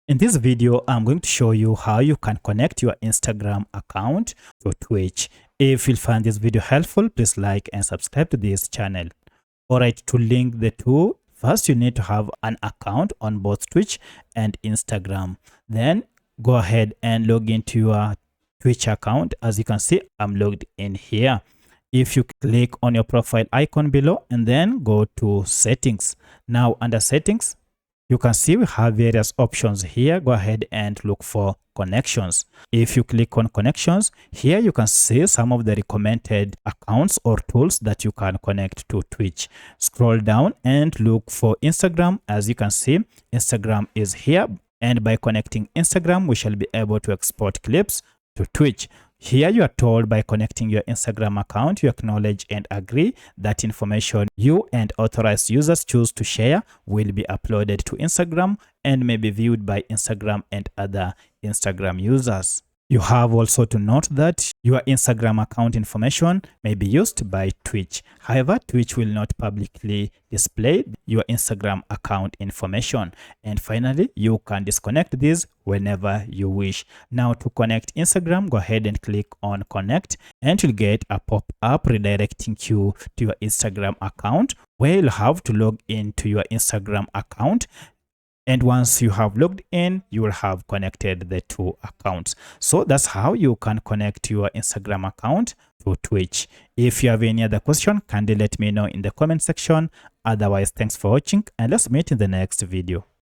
In this video, I'm going to show you how you can connect your Instagram account to Twitch. If you find this video helpful, please like and subscribe to this channel. Alright, to link the two, first you need to have an account on both Twitch and Instagram. Then go ahead and log into your Twitch account. As you can see, I'm logged in here. If you click on your profile icon below and then go to settings. Now under settings, you can see we have various options here. Go ahead and look for connections. If you click on connections, here you can see some of the recommended accounts or tools that you can connect to Twitch. Scroll down and look for Instagram. As you can see, Instagram is here. And by connecting Instagram, we shall be able to export clips to Twitch. Here you are told by connecting your Instagram account, you acknowledge and agree that information you and authorized users choose to share will be uploaded to Instagram and may be viewed by Instagram and other Instagram users. You have also to note that your Instagram account information may be used by Twitch. However, Twitch will not publicly display your Instagram account information. And finally, you can disconnect this whenever you wish. Now to connect Instagram, go ahead and click on connect and you'll get a pop-up redirecting you to your Instagram account where you'll have to log into your Instagram account. And once you have logged in, you will have connected the two accounts. So that's how you can connect your Instagram account to Twitch. If you have any other question, kindly let me know in the comment section. Otherwise, thanks for watching and let's meet in the next video.